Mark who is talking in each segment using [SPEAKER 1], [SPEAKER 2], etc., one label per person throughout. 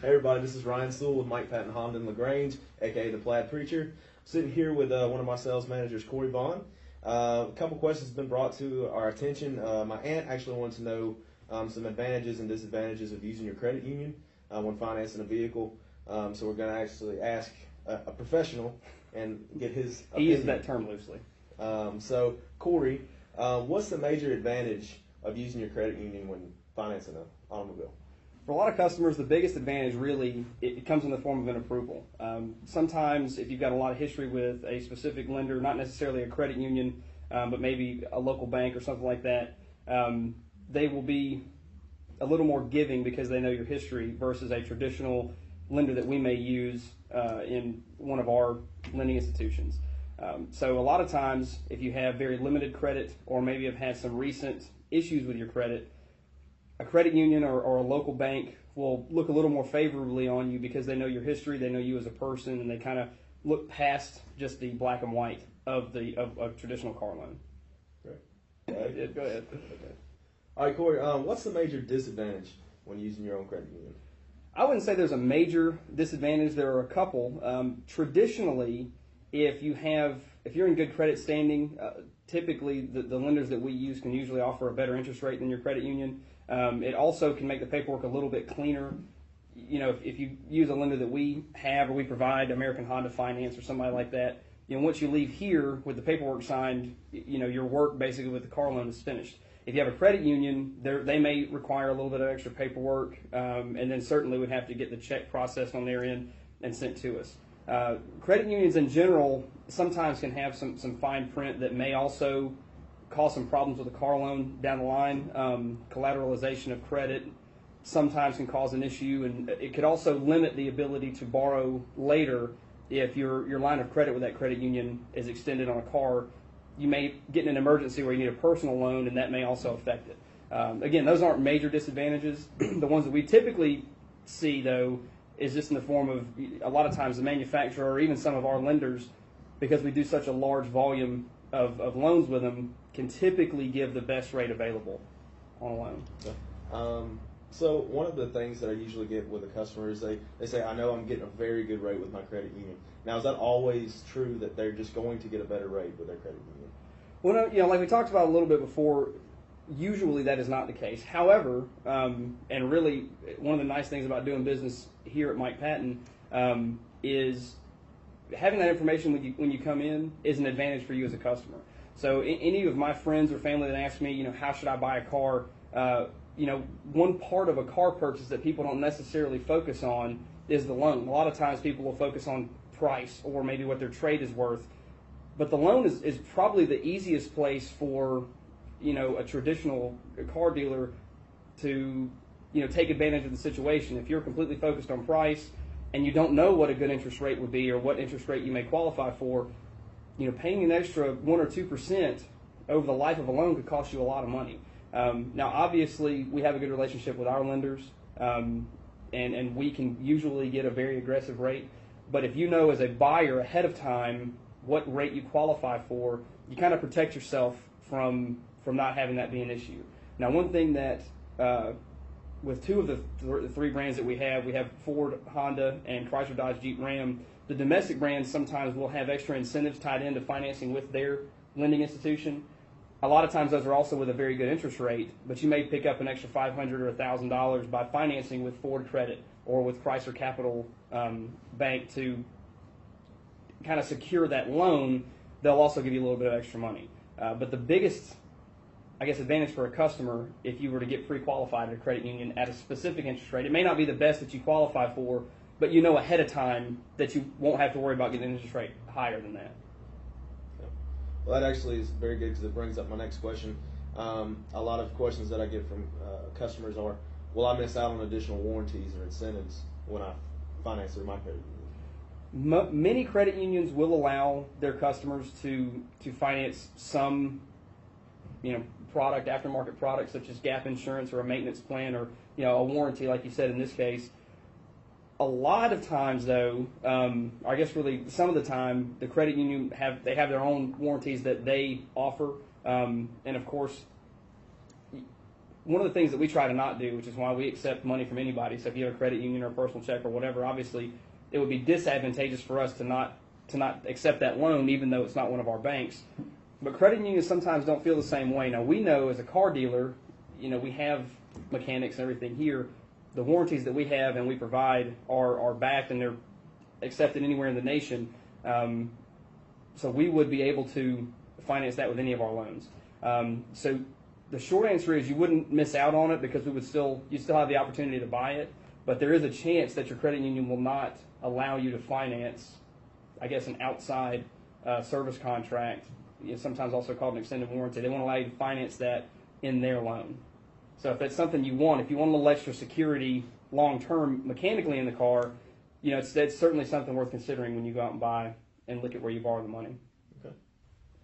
[SPEAKER 1] Hey everybody, this is Ryan Sewell with Mike Patton Honda in LaGrange, aka the Plaid Preacher. Sitting here with one of my sales managers, Corey Vaughn. A couple questions have been brought to our attention. My aunt actually wanted to know some advantages and disadvantages of using your credit union when financing a vehicle. So we're going to actually ask a professional and get his opinion.
[SPEAKER 2] He used that term loosely.
[SPEAKER 1] So Corey, what's the major advantage of using your credit union when financing an automobile?
[SPEAKER 2] For a lot of customers, the biggest advantage really, it comes in the form of an approval. Sometimes if you've got a lot of history with a specific lender, not necessarily a credit union, but maybe a local bank or something like that, they will be a little more giving because they know your history versus a traditional lender that we may use in one of our lending institutions. So a lot of times, if you have very limited credit or maybe have had some recent issues with your credit, a credit union or a local bank will look a little more favorably on you because they know your history, they know you as a person, and they kind of look past just the black and white of a traditional car loan.
[SPEAKER 1] Great.
[SPEAKER 2] Go ahead.
[SPEAKER 1] Okay. All right, Corey, what's the major disadvantage when using your own credit union?
[SPEAKER 2] I wouldn't say there's a major disadvantage. There are a couple. Traditionally, if you're in good credit standing, typically the lenders that we use can usually offer a better interest rate than your credit union. It also can make the paperwork a little bit cleaner. You know, if you use a lender that we have or we provide, American Honda Finance or somebody like that, you know, once you leave here with the paperwork signed, you know, your work basically with the car loan is finished. If you have a credit union, they may require a little bit of extra paperwork, and then certainly would have to get the check processed on their end and sent to us. Credit unions in general sometimes can have some fine print that may also cause some problems with a car loan down the line. Collateralization of credit sometimes can cause an issue, and it could also limit the ability to borrow later if your line of credit with that credit union is extended on a car. You may get in an emergency where you need a personal loan, and that may also affect it. Again, those aren't major disadvantages. The ones that we typically see, though, is just in the form of a lot of times the manufacturer or even some of our lenders, because we do such a large volume of loans with them, can typically give the best rate available on a loan.
[SPEAKER 1] So one of the things that I usually get with a customer is they say, I know I'm getting a very good rate with my credit union. Now, is that always true that they're just going to get a better rate with their credit union?
[SPEAKER 2] Well, no, like we talked about a little bit before, usually that is not the case. However, and really one of the nice things about doing business here at Mike Patton is having that information when you come in is an advantage for you as a customer. So any of my friends or family that ask me, you know, how should I buy a car, you know, one part of a car purchase that people don't necessarily focus on is the loan. A lot of times people will focus on price or maybe what their trade is worth, but the loan is probably the easiest place for, you know, a traditional car dealer to, you know, take advantage of the situation. If you're completely focused on price and you don't know what a good interest rate would be or what interest rate you may qualify for, you know, paying an extra 1 or 2% over the life of a loan could cost you a lot of money. Now, obviously, we have a good relationship with our lenders, and we can usually get a very aggressive rate. But if you know as a buyer ahead of time what rate you qualify for, you kind of protect yourself from not having that be an issue. Now, one thing that with two of the three brands that we have Ford, Honda, and Chrysler, Dodge, Jeep, Ram. The domestic brands sometimes will have extra incentives tied into financing with their lending institution. A lot of times those are also with a very good interest rate, but you may pick up an extra $500 or $1,000 by financing with Ford Credit or with Chrysler Capital Bank to kind of secure that loan. They'll also give you a little bit of extra money. But the biggest, I guess, advantage for a customer, if you were to get pre-qualified at a credit union at a specific interest rate, it may not be the best that you qualify for, but you know ahead of time that you won't have to worry about getting an interest rate higher than that.
[SPEAKER 1] Well, that actually is very good because it brings up my next question. A lot of questions that I get from customers are, will I miss out on additional warranties or incentives when I finance through my credit union?
[SPEAKER 2] Many credit unions will allow their customers to finance some, you know, aftermarket products such as gap insurance or a maintenance plan or, you know, a warranty like you said in this case. A lot of times, though, I guess really some of the time, the credit union have their own warranties that they offer, and of course, one of the things that we try to not do, which is why we accept money from anybody. So if you have a credit union or a personal check or whatever, obviously it would be disadvantageous for us to not accept that loan, even though it's not one of our banks. But credit unions sometimes don't feel the same way. Now, we know as a car dealer, we have mechanics and everything here. The warranties that we have and we provide are backed and they're accepted anywhere in the nation. So we would be able to finance that with any of our loans. So the short answer is you wouldn't miss out on it because you still have the opportunity to buy it. But there is a chance that your credit union will not allow you to finance, I guess, an outside service contract, sometimes also called an extended warranty. They won't allow you to finance that in their loan. So if that's something you want, if you want a little extra security long-term mechanically in the car, it's certainly something worth considering when you go out and buy and look at where you borrow the money.
[SPEAKER 1] Okay.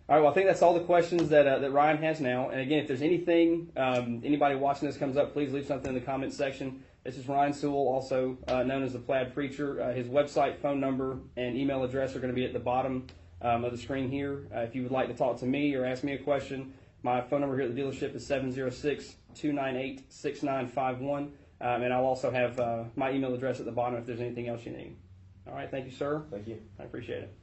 [SPEAKER 2] All right, well, I think that's all the questions that Ryan has now. And again, if there's anything, anybody watching this comes up, please leave something in the comments section. This is Ryan Sewell, also known as the Plaid Preacher. His website, phone number, and email address are going to be at the bottom of the screen here. If you would like to talk to me or ask me a question, my phone number here at the dealership is 706-298-6951. And I'll also have my email address at the bottom if there's anything else you need. All right, thank you, sir.
[SPEAKER 1] Thank you.
[SPEAKER 2] I appreciate it.